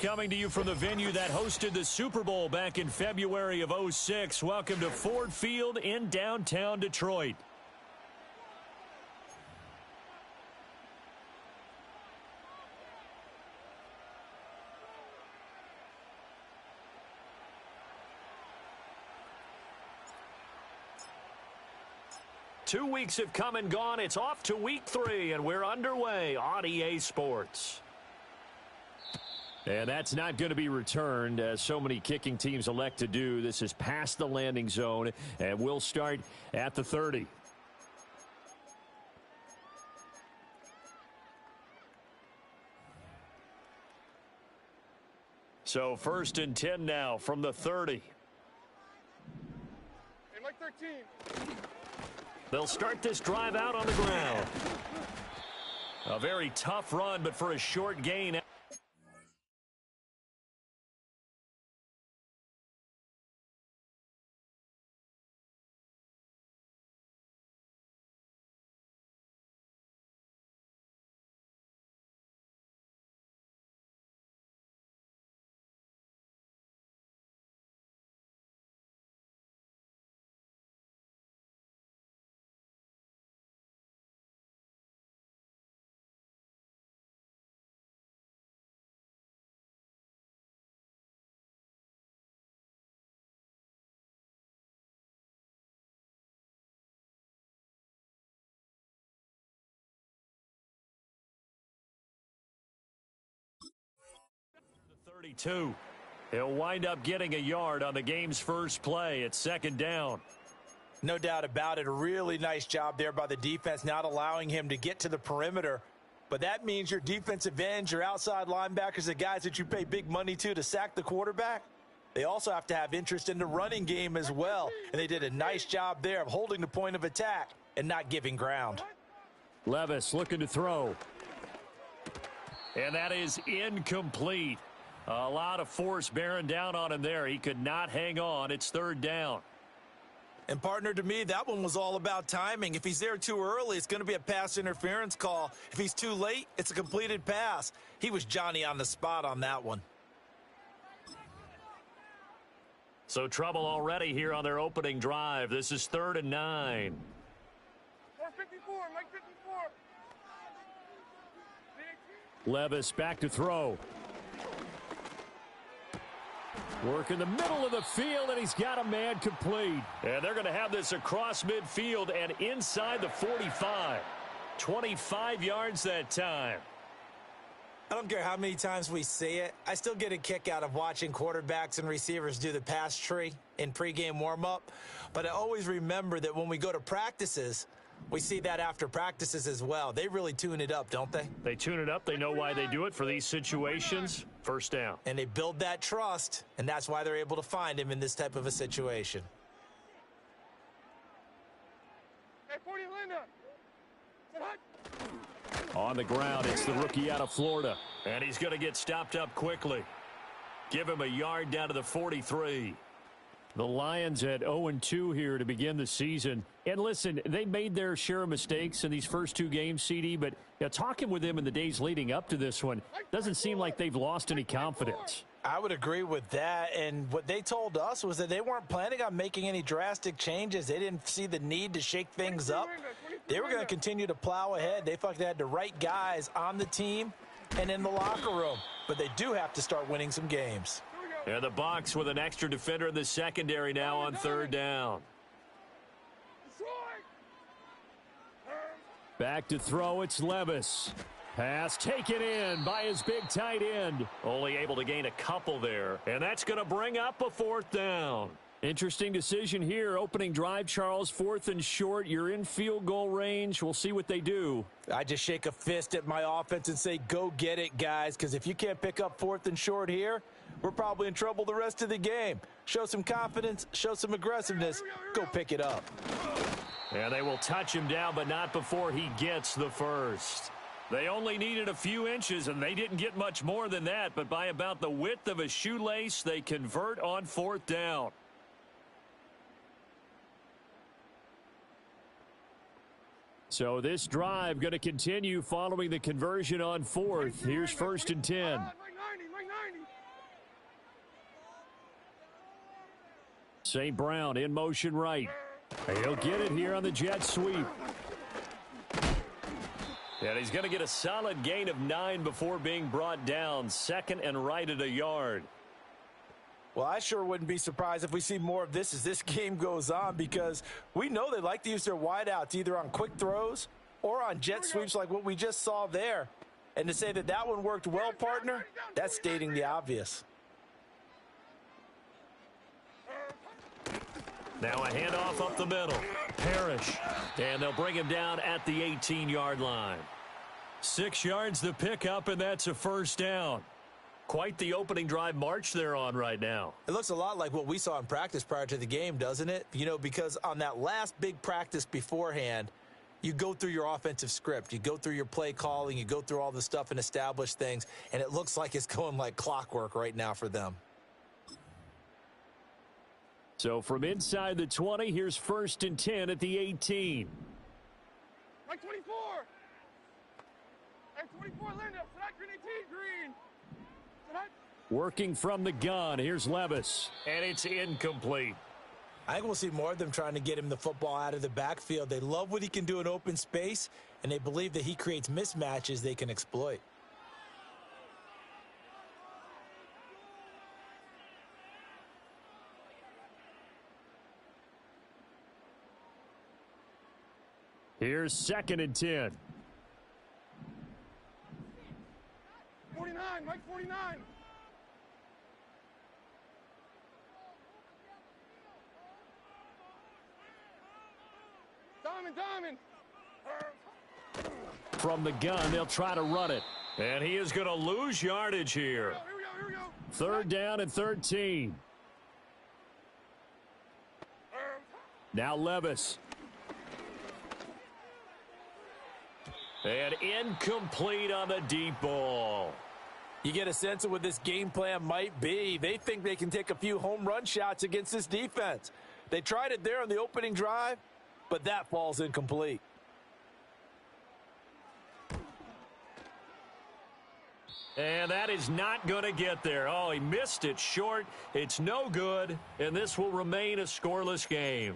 coming to you from the venue that hosted the Super Bowl back in February of '06. Welcome to Ford Field in downtown Detroit. Two weeks have come and gone. It's off to week 3, and we're underway on EA Sports. And that's not going to be returned, as so many kicking teams elect to do. This is past the landing zone, and we'll start at the 30. So 1st and 10 now from the 30. Hey, Mike 13. They'll start this drive out on the ground. A very tough run, but for a short gain. The 32. He'll wind up getting a yard on the game's first play. It's 2nd down. No doubt about it. A really nice job there by the defense, not allowing him to get to the perimeter. But that means your defensive ends, your outside linebackers, the guys that you pay big money to sack the quarterback, they also have to have interest in the running game as well. And they did a nice job there of holding the point of attack and not giving ground. Levis looking to throw. And that is incomplete. A lot of force bearing down on him there. He could not hang on. It's 3rd down. And, partner, to me, that one was all about timing. If he's there too early, it's going to be a pass interference call. If he's too late, it's a completed pass. He was Johnny on the spot on that one. So trouble already here on their opening drive. This is 3rd and 9. 54, Mike 54. Levis back to throw. Work in the middle of the field, and he's got a man complete. And they're going to have this across midfield and inside the 45. 25 yards that time. I don't care how many times we see it. I still get a kick out of watching quarterbacks and receivers do the pass tree in pregame warm-up. But I always remember that when we go to practices, we see that after practices as well. They really tune it up, don't they? They tune it up. They know why they do it for these situations. 1st down. And they build that trust, and that's why they're able to find him in this type of a situation. Hey, 40 Linda. On the ground, it's the rookie out of Florida. And he's going to get stopped up quickly. Give him a yard down to the 43. The Lions at 0-2 here to begin the season. And listen, they made their share of mistakes in these first 2 games, CD, but talking with them in the days leading up to this one, doesn't seem like they've lost any confidence. I would agree with that, and what they told us was that they weren't planning on making any drastic changes. They didn't see the need to shake things up. They were going to continue to plow ahead. They felt like they had the right guys on the team and in the locker room, but they do have to start winning some games. And the Bucs with an extra defender in the secondary now on 3rd down. Back to throw, it's Levis. Pass taken in by his big tight end. Only able to gain a couple there. And that's going to bring up a 4th down. Interesting decision here. Opening drive, Charles. 4th and short. You're in field goal range. We'll see what they do. I just shake a fist at my offense and say, go get it, guys, because if you can't pick up 4th and short here, we're probably in trouble the rest of the game. Show some confidence, show some aggressiveness, go pick it up. And they will touch him down, but not before he gets the first. They only needed a few inches, and they didn't get much more than that, but by about the width of a shoelace, they convert on 4th down. So this drive going to continue following the conversion on 4th. Here's 1st and 10. St. Brown in motion right. He'll get it here on the jet sweep. And he's going to get a solid gain of 9 before being brought down. Second and right at a yard. Well, I sure wouldn't be surprised if we see more of this as this game goes on, because we know they like to use their wideouts either on quick throws or on jet sweeps like what we just saw there. And to say that that one worked well, partner, that's stating the obvious. Now a handoff up the middle. Parrish. And they'll bring him down at the 18-yard line. 6 yards the pickup, and that's a first down. Quite the opening drive march they're on right now. It looks a lot like what we saw in practice prior to the game, doesn't it? You know, because on that last big practice beforehand, you go through your offensive script. You go through your play calling. You go through all the stuff and establish things. And it looks like it's going like clockwork right now for them. So from inside the 20, here's 1st and 10 at the 18. Mike 24. Mike 24, Linda. Select green 18, green. Select. Working from the gun, here's Levis. And it's incomplete. I think we'll see more of them trying to get him the football out of the backfield. They love what he can do in open space, and they believe that he creates mismatches they can exploit. Here's 2nd and 10. 49, Mike 49. Diamond. From the gun, they'll try to run it. And he is going to lose yardage here. Here we go. 3rd down and 13. Now Levis. And incomplete on the deep ball. You get a sense of what this game plan might be. They think they can take a few home run shots against this defense. They tried it there on the opening drive, but that falls incomplete. And that is not going to get there. Oh, he missed it short. It's no good, and this will remain a scoreless game.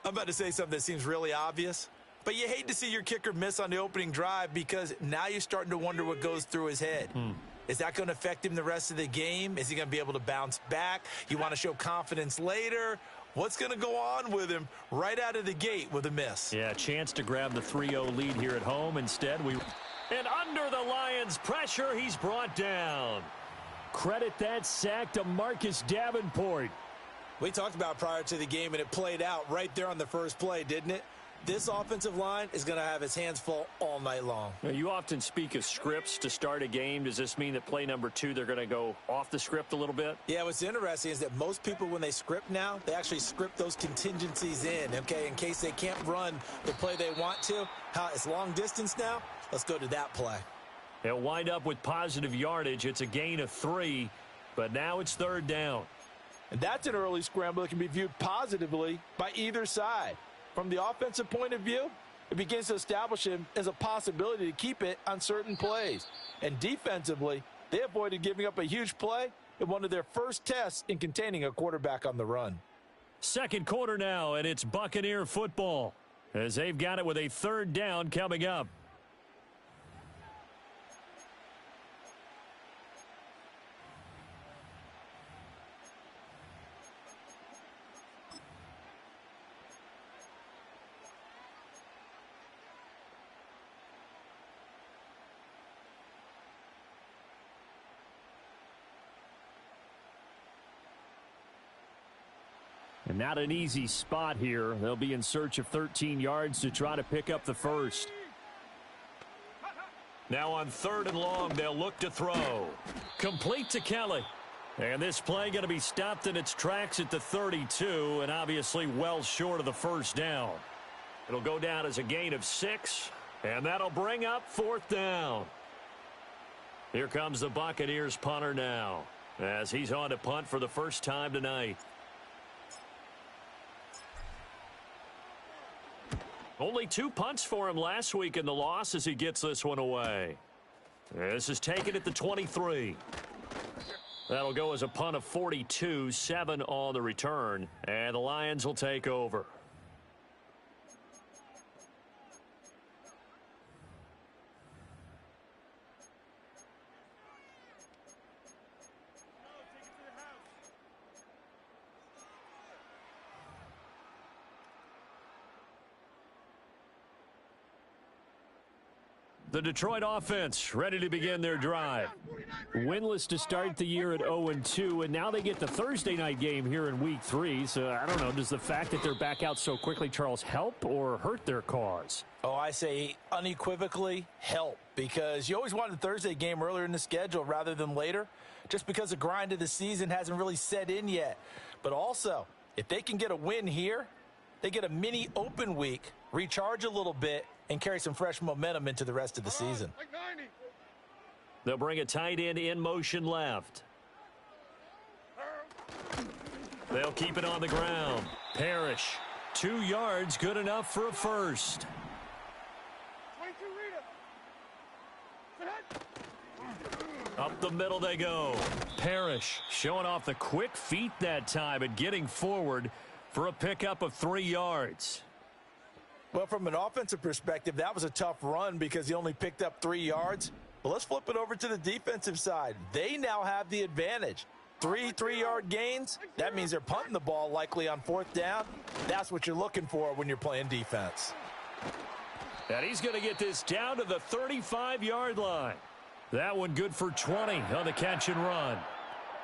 I'm about to say something that seems really obvious, but you hate to see your kicker miss on the opening drive because now you're starting to wonder what goes through his head. Is that going to affect him the rest of the game? Is he going to be able to bounce back? You want to show confidence later? What's going to go on with him right out of the gate with a miss? Yeah, chance to grab the 3-0 lead here at home. Instead, And under the Lions' pressure, he's brought down. Credit that sack to Marcus Davenport. We talked about prior to the game, and it played out right there on the first play, didn't it? This offensive line is going to have his hands full all night long. Now, you often speak of scripts to start a game. Does this mean that play number 2, they're going to go off the script a little bit? Yeah, what's interesting is that most people, when they script now, they actually script those contingencies in, okay, in case they can't run the play they want to. It's long distance now. Let's go to that play. They'll wind up with positive yardage. It's a gain of 3, but now it's 3rd down. And that's an early scramble that can be viewed positively by either side. From the offensive point of view, it begins to establish him as a possibility to keep it on certain plays. And defensively, they avoided giving up a huge play in one of their first tests in containing a quarterback on the run. 2nd quarter now, and it's Buccaneer football as they've got it with a 3rd down coming up. And not an easy spot here. They'll be in search of 13 yards to try to pick up the first. Now on 3rd and long, they'll look to throw. Complete to Kelly. And this play going to be stopped in its tracks at the 32, and obviously well short of the first down. It'll go down as a gain of 6, and that'll bring up 4th down. Here comes the Buccaneers punter now, as he's on to punt for the first time tonight. Only 2 punts for him last week in the loss as he gets this one away. This is taken at the 23. That'll go as a punt of 42, 7 on the return, and the Lions will take over. The Detroit offense ready to begin their drive. Winless to start the year at 0-2, and now they get the Thursday night game here in Week 3. So, I don't know, does the fact that they're back out so quickly, Charles, help or hurt their cause? Oh, I say unequivocally help, because you always wanted the Thursday game earlier in the schedule rather than later, just because the grind of the season hasn't really set in yet. But also, if they can get a win here, they get a mini open week, recharge a little bit, and carry some fresh momentum into the rest of the season. They'll bring a tight end in motion left. They'll keep it on the ground. Parrish, 2 yards, good enough for a first. Up the middle they go. Parrish showing off the quick feet that time and getting forward for a pickup of 3 yards. Well, from an offensive perspective, that was a tough run because he only picked up 3 yards. But let's flip it over to the defensive side. They now have the advantage. 3 3-yard gains, that means they're punting the ball likely on 4th down. That's what you're looking for when you're playing defense. And he's going to get this down to the 35-yard line. That one good for 20 on the catch and run.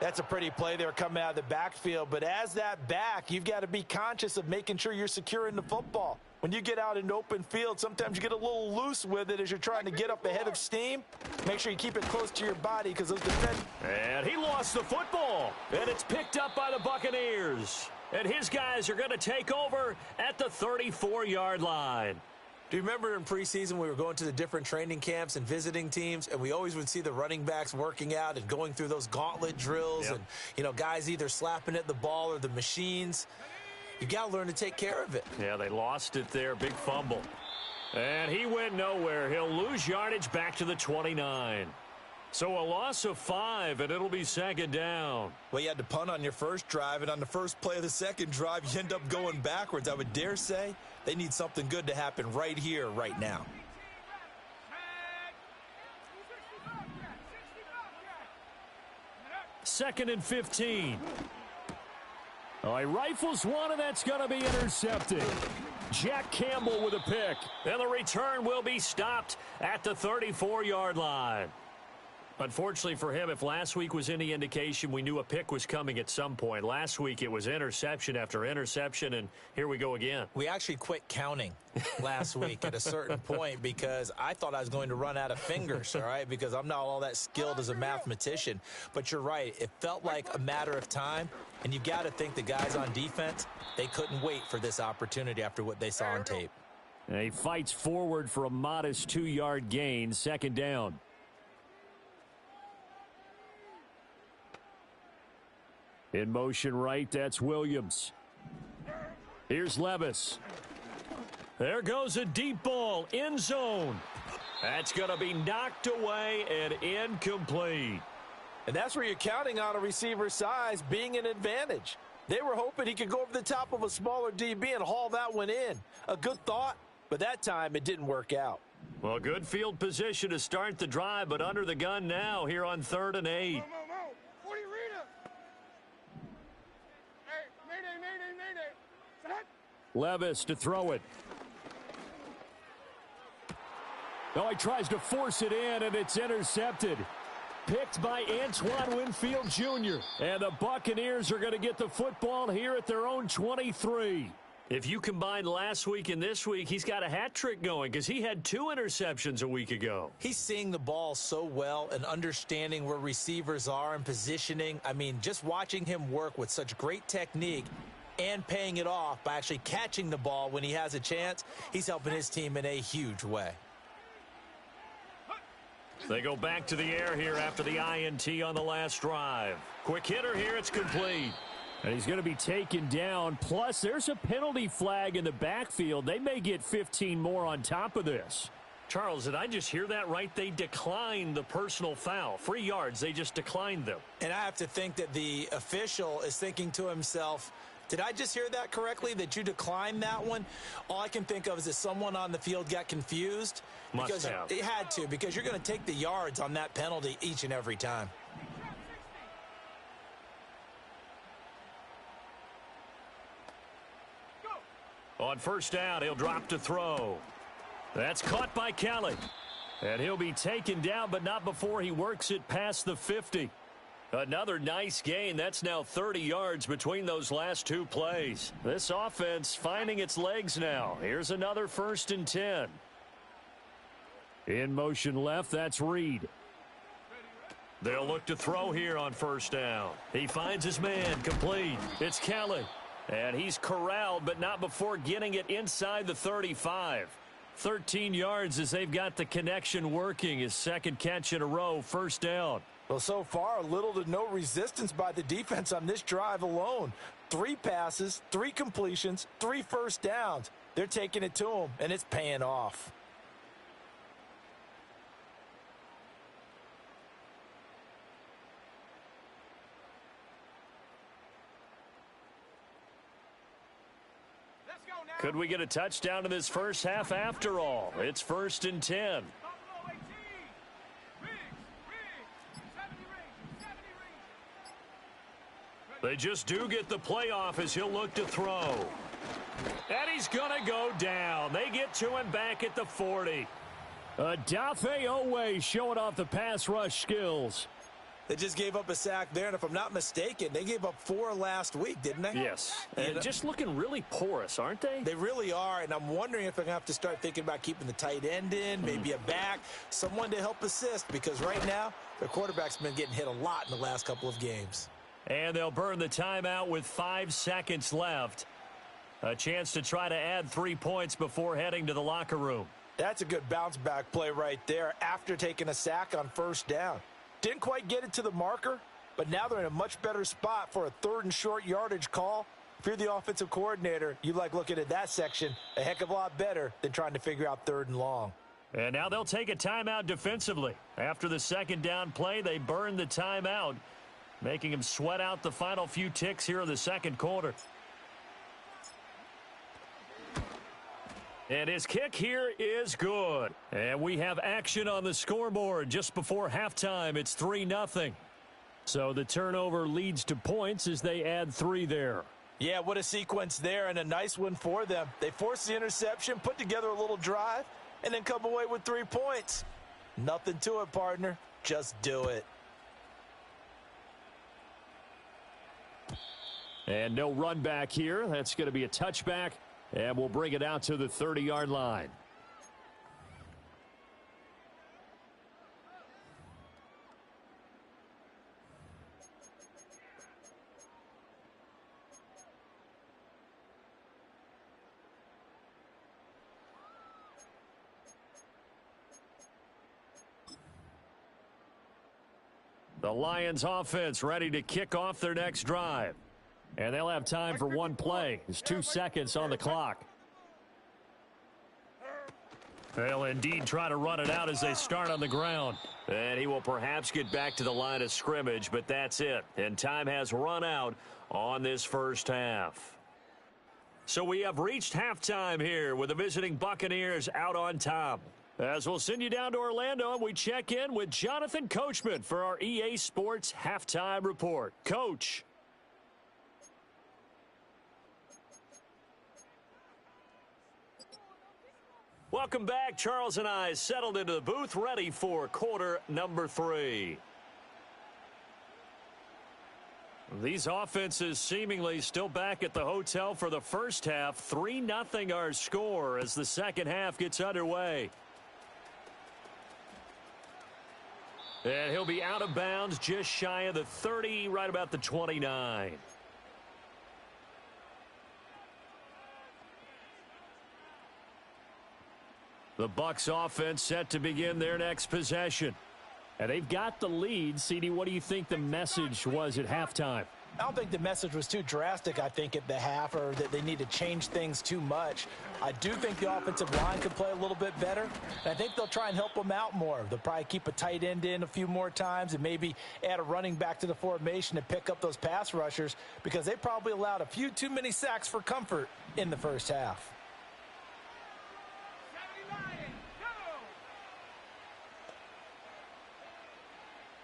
That's a pretty play there coming out of the backfield. But as that back, you've got to be conscious of making sure you're securing the football. When you get out in open field, sometimes you get a little loose with it as you're trying to get up ahead of steam. Make sure you keep it close to your body because those defenders. And he lost the football. And it's picked up by the Buccaneers. And his guys are going to take over at the 34-yard line. Do you remember in preseason we were going to the different training camps and visiting teams, and we always would see the running backs working out and going through those gauntlet drills, and, you know, guys either slapping at the ball or the machines. You got to learn to take care of it. Yeah, they lost it there. Big fumble. And he went nowhere. He'll lose yardage back to the 29. So a loss of 5, and it'll be 2nd down. Well, you had to punt on your first drive, and on the first play of the second drive, you end up going backwards. I would dare say they need something good to happen right here, right now. Second and 15. Oh, he rifles one, and that's going to be intercepted. Jack Campbell with a pick. And the return will be stopped at the 34-yard line. Unfortunately for him, if last week was any indication, we knew a pick was coming at some point. Last week it was interception after interception, and here we go again. We actually quit counting last week at a certain point because I thought I was going to run out of fingers, all right, because I'm not all that skilled as a mathematician. But you're right. It felt like a matter of time, and you've got to think the guys on defense, they couldn't wait for this opportunity after what they saw on tape. And he fights forward for a modest 2-yard gain, 2nd down. In motion right, that's Williams. Here's Levis. There goes a deep ball, end zone. That's going to be knocked away and incomplete. And that's where you're counting on a receiver's size being an advantage. They were hoping he could go over the top of a smaller DB and haul that one in. A good thought, but that time it didn't work out. Well, good field position to start the drive, but under the gun now here on 3rd and 8. Levis to throw it. Oh, he tries to force it in, and it's intercepted. Picked by Antoine Winfield Jr. And the Buccaneers are going to get the football here at their own 23. If you combine last week and this week, he's got a hat trick going because he had 2 interceptions a week ago. He's seeing the ball so well and understanding where receivers are and positioning. I mean, just watching him work with such great technique and paying it off by actually catching the ball when he has a chance, he's helping his team in a huge way. They go back to the air here after the INT on the last drive. Quick hitter here, it's complete. And he's going to be taken down. Plus, there's a penalty flag in the backfield. They may get 15 more on top of this. Charles, did I just hear that right? They declined the personal foul. 3 yards, they just declined them. And I have to think that the official is thinking to himself, did I just hear that correctly, that you declined that one? All I can think of is that someone on the field got confused. Must have. It had to, because you're going to take the yards on that penalty each and every time. On first down, he'll drop to throw. That's caught by Kelly. And he'll be taken down, but not before he works it past the 50. Another nice gain. That's now 30 yards between those last 2 plays. This offense finding its legs now. Here's another 1st and 10. In motion left, that's Reed. They'll look to throw here on first down. He finds his man, complete. It's Kelly. And he's corralled, but not before getting it inside the 35. 13 yards as they've got the connection working. His 2nd catch in a row, first down. Well, so far, little to no resistance by the defense on this drive alone. 3 passes, 3 completions, 3 first downs. They're taking it to him, and it's paying off. Could we get a touchdown in this first half after all? It's 1st and 10. They just do get the playoff as he'll look to throw. And he's going to go down. They get to him back at the 40. Dafe Owe showing off the pass rush skills. They just gave up a sack there, and if I'm not mistaken, they gave up 4 last week, didn't they? Yes, and just looking really porous, aren't they? They really are, and I'm wondering if they're going to have to start thinking about keeping the tight end in, maybe a back, someone to help assist, because right now, their quarterback's been getting hit a lot in the last couple of games. And they'll burn the timeout with 5 seconds left. A chance to try to add 3 points before heading to the locker room. That's a good bounce-back play right there after taking a sack on first down. Didn't quite get it to the marker, but now they're in a much better spot for a 3rd and short yardage call. If you're the offensive coordinator, you like looking at that section a heck of a lot better than trying to figure out 3rd and long. And now they'll take a timeout defensively. After the 2nd down play, they burn the timeout, making him sweat out the final few ticks here in the 2nd quarter. And his kick here is good. And we have action on the scoreboard just before halftime. It's 3-0. So the turnover leads to points as they add 3 there. Yeah, what a sequence there, and a nice one for them. They force the interception, put together a little drive, and then come away with 3 points. Nothing to it, partner. Just do it. And no run back here. That's going to be a touchback. And we'll bring it out to the 30-yard line. The Lions offense ready to kick off their next drive. And they'll have time for 1 play. There's 2 seconds on the clock. They'll indeed try to run it out as they start on the ground. And he will perhaps get back to the line of scrimmage, but that's it. And time has run out on this first half. So we have reached halftime here with the visiting Buccaneers out on top. As we'll send you down to Orlando, and we check in with Jonathan Coachman for our EA Sports Halftime Report. Coach. Welcome back. Charles and I settled into the booth, ready for quarter number 3. These offenses seemingly still back at the hotel for the first half. 3-0 our score as the second half gets underway. And he'll be out of bounds just shy of the 30, right about the 29. The Bucs offense set to begin their next possession. And they've got the lead. CD, what do you think the message was at halftime? I don't think the message was too drastic, I think, at the half, or that they need to change things too much. I do think the offensive line could play a little bit better, and I think they'll try and help them out more. They'll probably keep a tight end in a few more times and maybe add a running back to the formation to pick up those pass rushers, because they probably allowed a few too many sacks for comfort in the first half.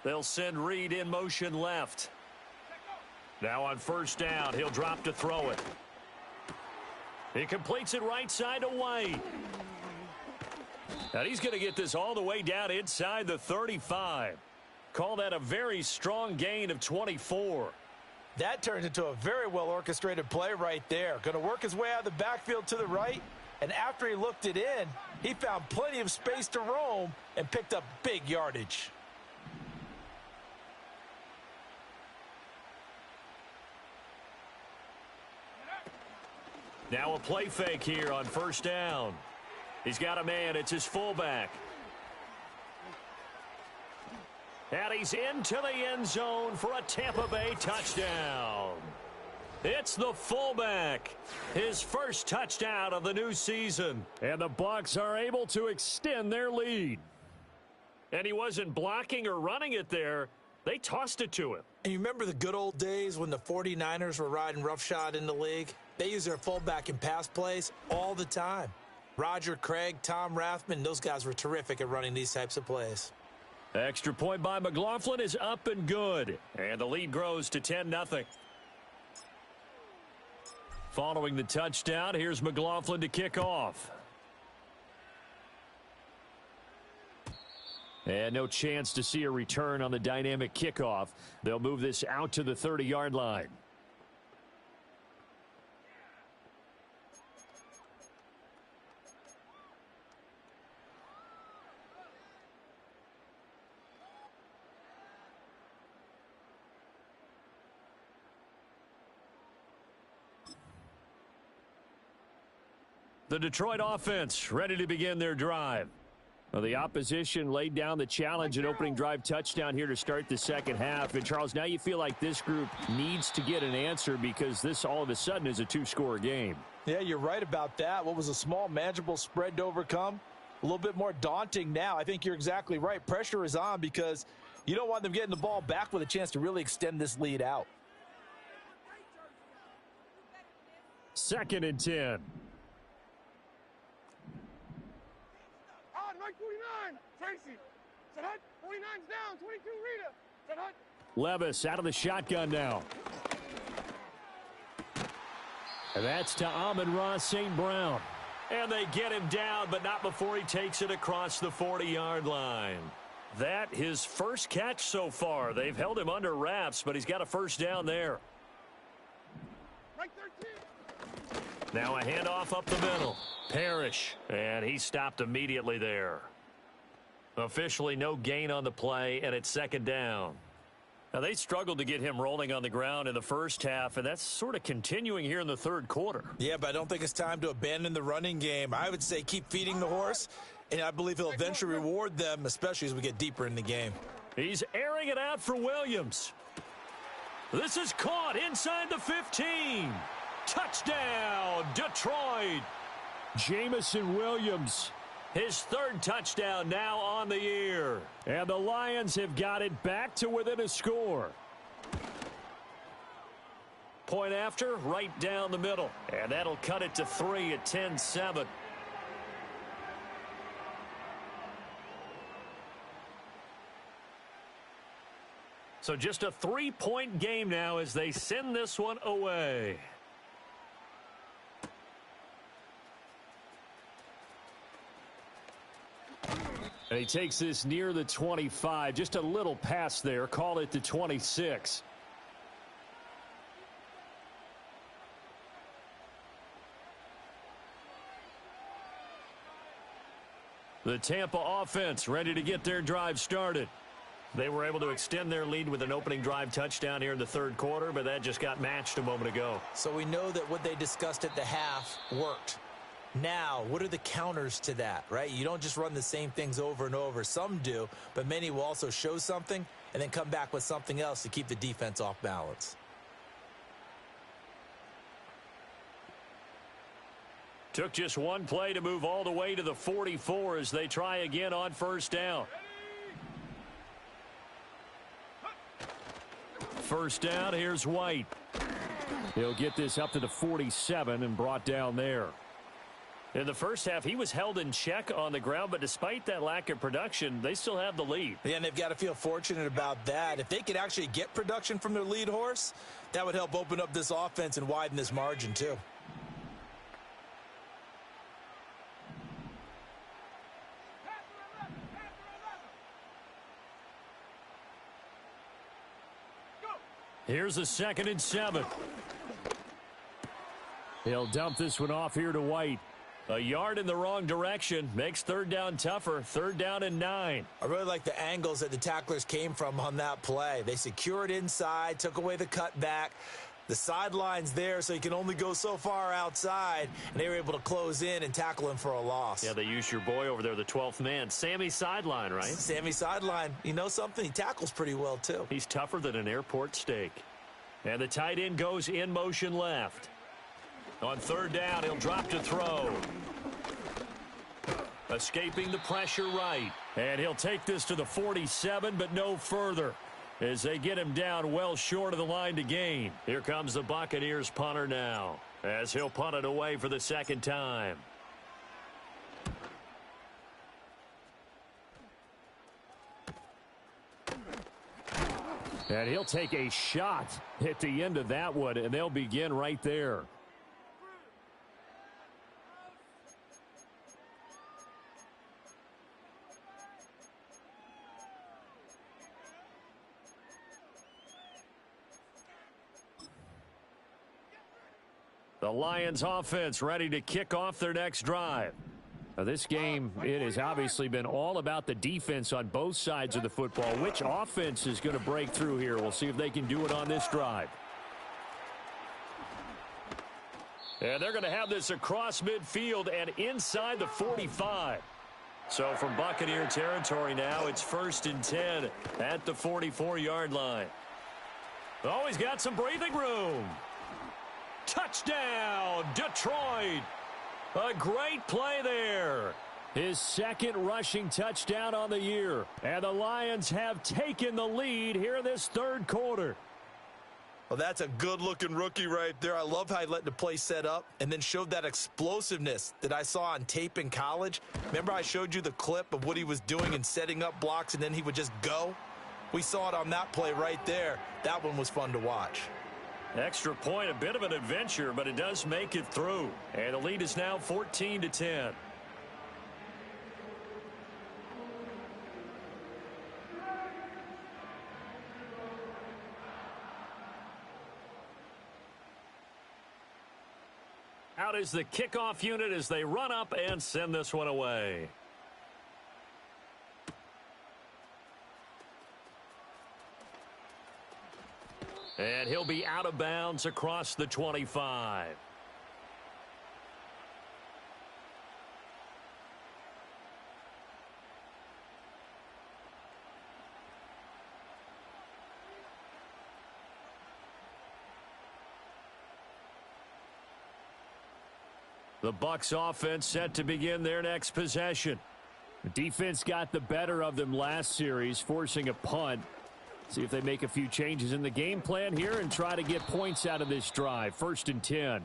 They'll send Reed in motion left. Now on first down, he'll drop to throw it. He completes it right side to White. And he's going to get this all the way down inside the 35. Call that a very strong gain of 24. That turns into a very well-orchestrated play right there. Going to work his way out of the backfield to the right, and after he looked it in, he found plenty of space to roam and picked up big yardage. Now a play fake here on first down. He's got a man. It's his fullback. And he's into the end zone for a Tampa Bay touchdown. It's the fullback. His first touchdown of the new season. And the Bucs are able to extend their lead. And he wasn't blocking or running it there. They tossed it to him. And you remember the good old days when the 49ers were riding roughshod in the league? They use their fullback in pass plays all the time. Roger Craig, Tom Rathman, those guys were terrific at running these types of plays. Extra point by McLaughlin is up and good. And the lead grows to 10-0. Following the touchdown, here's McLaughlin to kick off. And no chance to see a return on the dynamic kickoff. They'll move this out to the 30-yard line. The Detroit offense ready to begin their drive. Well, the opposition laid down the challenge and opening drive touchdown here to start the second half. And, Charles, now you feel like this group needs to get an answer because this all of a sudden is a two-score game. Yeah, you're right about that. What was a small, manageable spread to overcome? A little bit more daunting now. I think you're exactly right. Pressure is on because you don't want them getting the ball back with a chance to really extend this lead out. 2nd and 10. Right 49, Tracy. Set hut, 49's down, 22 Rita. Set hut. Levis out of the shotgun now. And that's to Amon-Ra St. Brown. And they get him down, but not before he takes it across the 40-yard line. That his first catch so far. They've held him under wraps, but he's got a first down there. Right 13. Now a handoff up the middle. Parrish, and he stopped immediately there. Officially no gain on the play, and it's 2nd down. Now they struggled to get him rolling on the ground in the first half, and that's sort of continuing here in the third quarter. Yeah, but I don't think it's time to abandon the running game. I would say keep feeding the horse, and I believe he'll eventually reward them, especially as we get deeper in the game. He's airing it out for Williams. This is caught inside the 15. Touchdown, Detroit. Jamison Williams, his 3rd touchdown now on the year. And the Lions have got it back to within a score. Point after, right down the middle. And that'll cut it to 3 at 10-7. So just a 3-point game now as they send this one away. And he takes this near the 25. Just a little pass there. Call it the 26. The Tampa offense ready to get their drive started. They were able to extend their lead with an opening drive touchdown here in the third quarter, but that just got matched a moment ago. So we know that what they discussed at the half worked. Now, what are the counters to that, right? You don't just run the same things over and over. Some do, but many will also show something and then come back with something else to keep the defense off balance. Took just one play to move all the way to the 44 as they try again on first down. First down, here's White. He'll get this up to the 47 and brought down there. In the first half, he was held in check on the ground, but despite that lack of production, they still have the lead. Yeah, and they've got to feel fortunate about that. If they could actually get production from their lead horse, that would help open up this offense and widen this margin too. Here's a 2nd and 7. He'll dump this one off here to White. A yard in the wrong direction makes third down tougher. 3rd down and 9. I really like the angles that the tacklers came from on that play. They secured inside, took away the cutback. The sideline's there, so you can only go so far outside, and they were able to close in and tackle him for a loss. Yeah, they used your boy over there, the 12th man. Sammy Sideline, right? Sammy Sideline. You know something? He tackles pretty well, too. He's tougher than an airport steak. And the tight end goes in motion left. On 3rd down, he'll drop to throw. Escaping the pressure right. And he'll take this to the 47, but no further, as they get him down well short of the line to gain. Here comes the Buccaneers punter now, as he'll punt it away for the 2nd time. And he'll take a shot at the end of that one, and they'll begin right there. The Lions offense ready to kick off their next drive. Now this game, it has obviously been all about the defense on both sides of the football. Which offense is going to break through here? We'll see if they can do it on this drive. And they're going to have this across midfield and inside the 45. So from Buccaneer territory now, it's 1st and 10 at the 44-yard line. Oh, he's got some breathing room. Touchdown, Detroit. A great play there. His 2nd rushing touchdown on the year. And the Lions have taken the lead here in this 3rd quarter. Well, that's a good-looking rookie right there. I love how he let the play set up and then showed that explosiveness that I saw on tape in college. Remember I showed you the clip of what he was doing and setting up blocks, and then he would just go? We saw it on that play right there. That one was fun to watch. Extra point, a bit of an adventure, but it does make it through. And the lead is now 14-10. Out is the kickoff unit as they run up and send this one away. And he'll be out of bounds across the 25. The Bucs offense set to begin their next possession. The defense got the better of them last series, forcing a punt. See if they make a few changes in the game plan here and try to get points out of this drive. 1st and 10.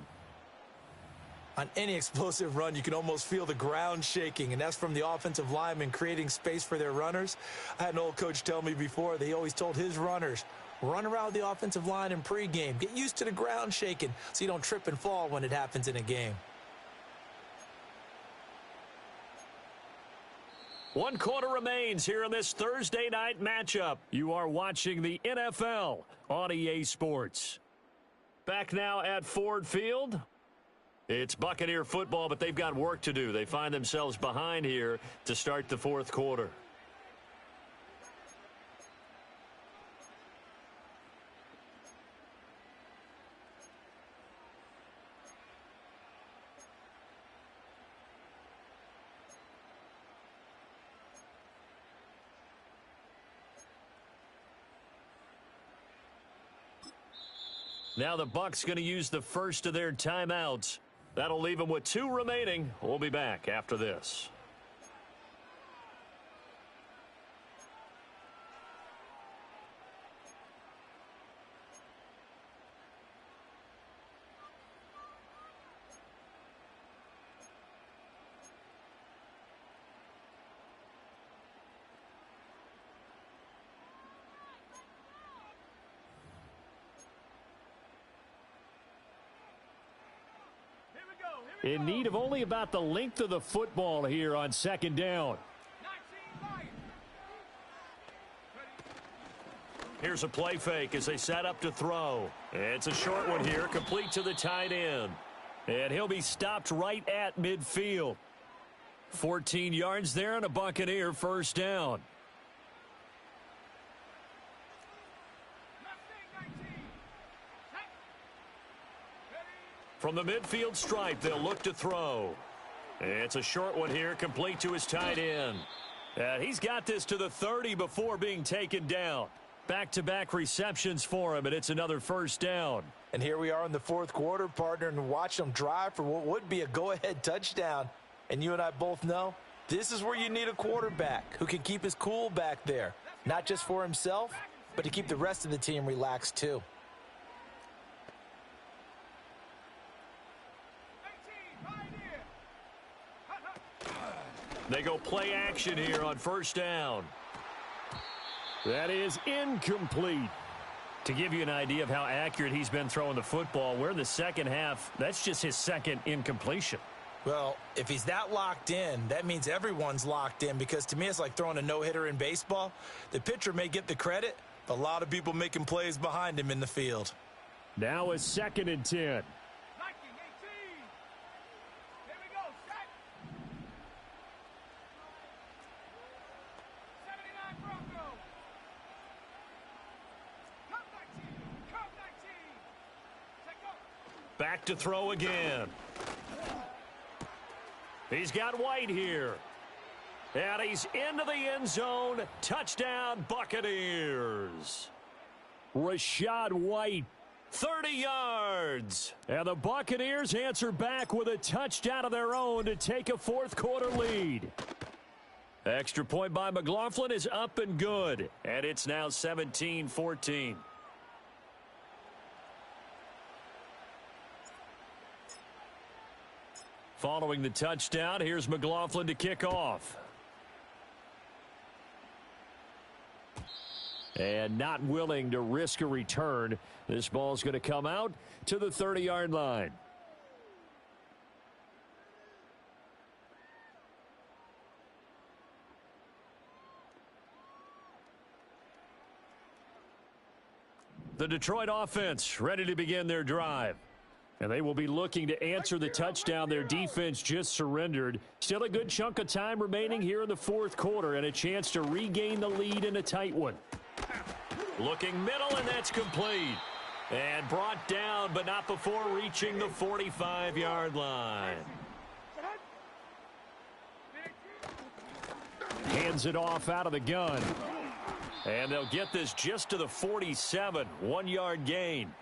On any explosive run, you can almost feel the ground shaking, and that's from the offensive linemen creating space for their runners. I had an old coach tell me before that he always told his runners, run around the offensive line in pregame. Get used to the ground shaking so you don't trip and fall when it happens in a game. 1 quarter remains here in this Thursday night matchup. You are watching the NFL on EA Sports. Back now at Ford Field. It's Buccaneer football, but they've got work to do. They find themselves behind here to start the 4th quarter. Now the Bucs going to use the first of their timeouts. That'll leave him with 2 remaining. We'll be back after this. In need of only about the length of the football here on second down. Here's a play fake as they set up to throw. It's a short one here, complete to the tight end. And he'll be stopped right at midfield. 14 yards there and a Buccaneer first down. From the midfield stripe, they'll look to throw. It's a short one here, complete to his tight end. And he's got this to the 30 before being taken down. Back-to-back receptions for him, and it's another first down. And here we are in the fourth quarter, partner, and watch them drive for what would be a go-ahead touchdown. And you and I both know this is where you need a quarterback who can keep his cool back there. Not just for himself, but to keep the rest of the team relaxed too. They go play action here on first down. That is incomplete. To give you an idea of how accurate he's been throwing the football, we're in the second half. That's just his second incompletion. Well, if he's that locked in, that means everyone's locked in, because to me it's like throwing a no-hitter in baseball. The pitcher may get the credit, but a lot of people making plays behind him in the field. Now a 2nd and 10. Back to throw again. He's got White here. And he's into the end zone. Touchdown, Buccaneers. Rachaad White, 30 yards. And the Buccaneers answer back with a touchdown of their own to take a fourth quarter lead. Extra point by McLaughlin is up and good. And it's now 17-14. Following the touchdown, here's McLaughlin to kick off. And not willing to risk a return. This ball's going to come out to the 30-yard line. The Detroit offense ready to begin their drive. And they will be looking to answer the touchdown their defense just surrendered. Still a good chunk of time remaining here in the fourth quarter and a chance to regain the lead in a tight one. Looking middle, and that's complete. And brought down, but not before reaching the 45-yard line. Hands it off out of the gun. And they'll get this just to the 47, 1-yard gain.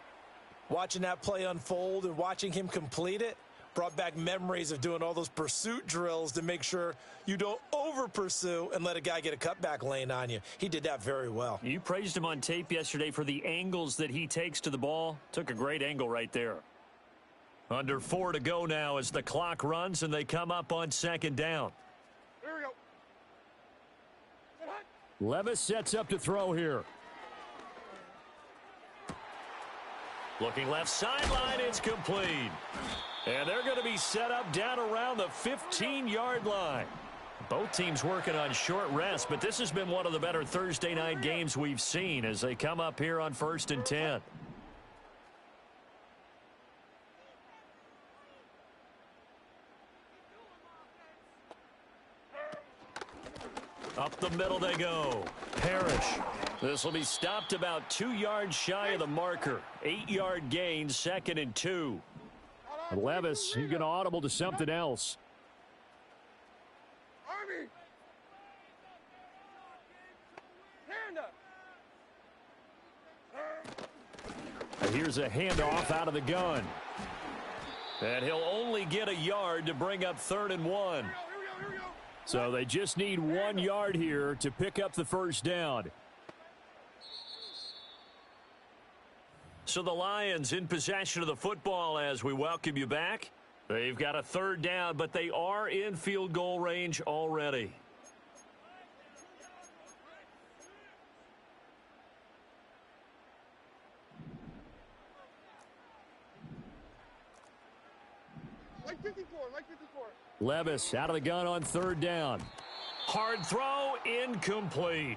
Watching that play unfold and watching him complete it brought back memories of doing all those pursuit drills to make sure you don't over-pursue and let a guy get a cutback lane on you. He did that very well. You praised him on tape yesterday for the angles that he takes to the ball. Took a great angle right there. Under 4 to go now as the clock runs and they come up on second down. Here we go. Levis sets up to throw here. Looking left sideline, it's complete. And they're going to be set up down around the 15-yard line. Both teams working on short rest, but this has been one of the better Thursday night games we've seen as they come up here on 1st and 10. Up the middle they go. Parrish. This will be stopped about 2 yards shy of the marker. 8-yard gain, 2nd and 2. Levis, he's going to audible to something else. Army. Hand up. And here's a handoff out of the gun. And he'll only get a yard to bring up 3rd and 1. Here we go. So they just need 1 yard here to pick up the first down. So the Lions in possession of the football as we welcome you back. They've got a 3rd down, but they are in field goal range already. Like 54. Levis out of the gun on 3rd down. Hard throw, incomplete.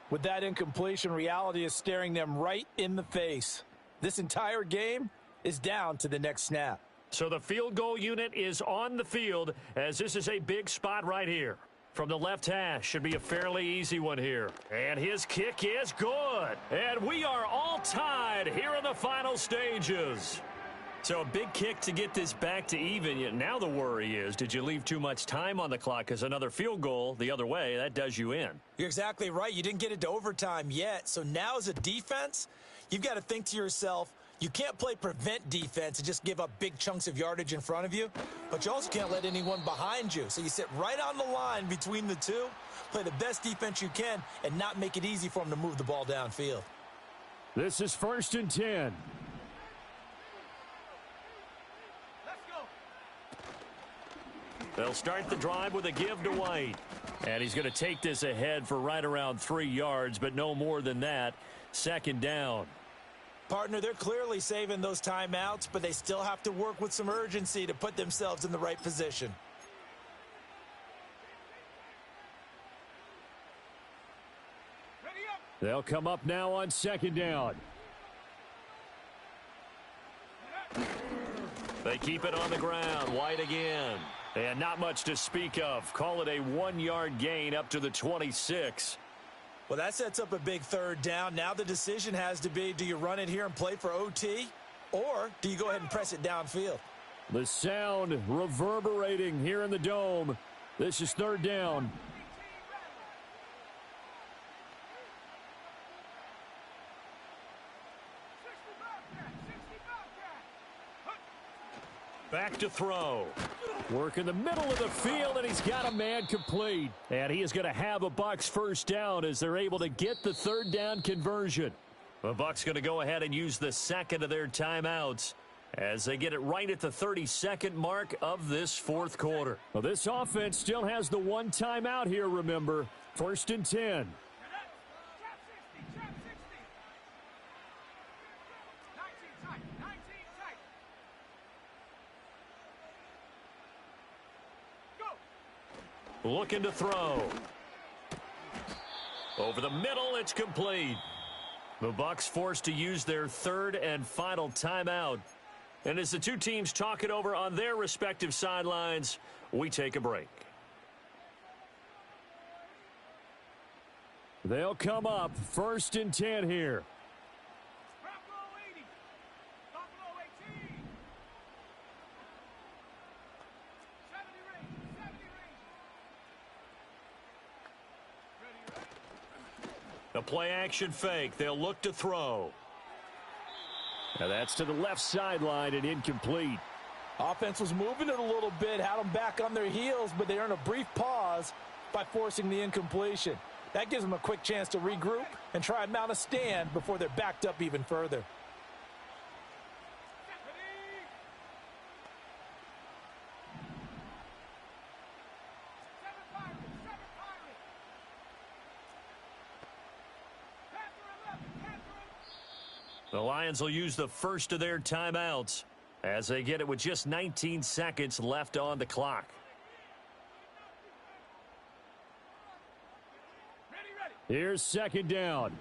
With that incompletion, reality is staring them right in the face. This entire game is down to the next snap. So the field goal unit is on the field as this is a big spot right here. From the left hash, should be a fairly easy one here. And his kick is good. And we are all tied here in the final stages. So a big kick to get this back to even. Yet now the worry is, did you leave too much time on the clock? Because another field goal the other way, that does you in. You're exactly right. You didn't get it to overtime yet. So now as a defense, you've got to think to yourself, you can't play prevent defense and just give up big chunks of yardage in front of you, but you also can't let anyone behind you. So you sit right on the line between the two, play the best defense you can, and not make it easy for them to move the ball downfield. This is 1st and 10. They'll start the drive with a give to White. And he's going to take this ahead for right around 3 yards, but no more than that. 2nd down. Partner, they're clearly saving those timeouts, but they still have to work with some urgency to put themselves in the right position. They'll come up now on 2nd down. They keep it on the ground. White again. And not much to speak of. Call it a 1-yard gain up to the 26. Well, that sets up a big 3rd down. Now the decision has to be, do you run it here and play for OT, or do you go ahead and press it downfield? The sound reverberating here in the dome. This is 3rd down. Back to throw. Work in the middle of the field, and he's got a man complete. And he is going to have a Bucs first down as they're able to get the 3rd down conversion. The Bucs going to go ahead and use the 2nd of their timeouts as they get it right at the 32nd mark of this 4th quarter. Well, this offense still has the 1 timeout here, remember. 1st and 10. Looking to throw. Over the middle, it's complete. The Bucs forced to use their 3rd and final timeout. And as the two teams talk it over on their respective sidelines, we take a break. They'll come up 1st and 10 here. A play-action fake. They'll look to throw. Now that's to the left sideline and incomplete. Offense was moving it a little bit, had them back on their heels, but they earned a brief pause by forcing the incompletion. That gives them a quick chance to regroup and try and mount a stand before they're backed up even further. The Lions will use the first of their timeouts as they get it with just 19 seconds left on the clock. Here's 2nd down.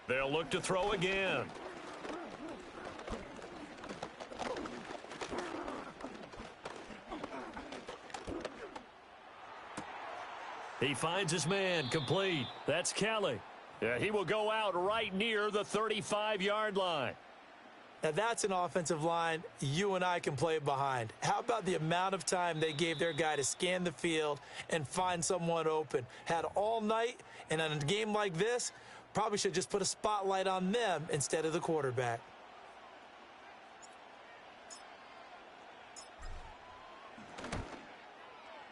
They'll look to throw again. He finds his man complete. That's Kelly. Yeah, he will go out right near the 35-yard line. Now, that's an offensive line you and I can play behind. How about the amount of time they gave their guy to scan the field and find someone open? Had all night, and in a game like this, probably should just put a spotlight on them instead of the quarterback.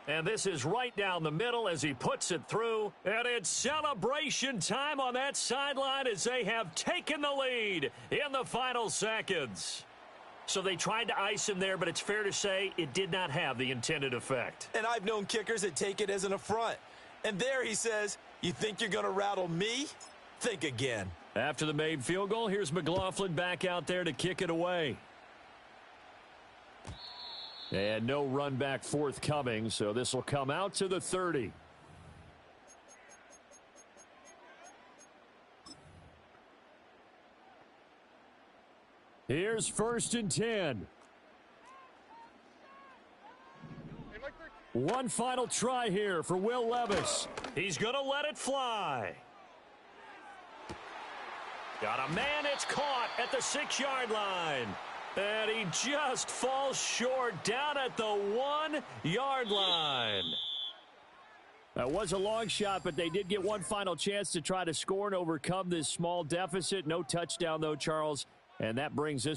And this is right down the middle as he puts it through. And it's celebration time on that sideline as they have taken the lead in the final seconds. So they tried to ice him there, but it's fair to say it did not have the intended effect. And I've known kickers that take it as an affront. And there he says, you think you're going to rattle me? Think again. After the made field goal, here's McLaughlin back out there to kick it away. And no run back forthcoming, so this will come out to the 30. Here's 1st and 10. One final try here for Will Levis. He's going to let it fly. Got a man, it's caught at the 6-yard line. And he just falls short down at the 1-yard line. That was a long shot, but they did get one final chance to try to score and overcome this small deficit. No touchdown, though, Charles. And that brings this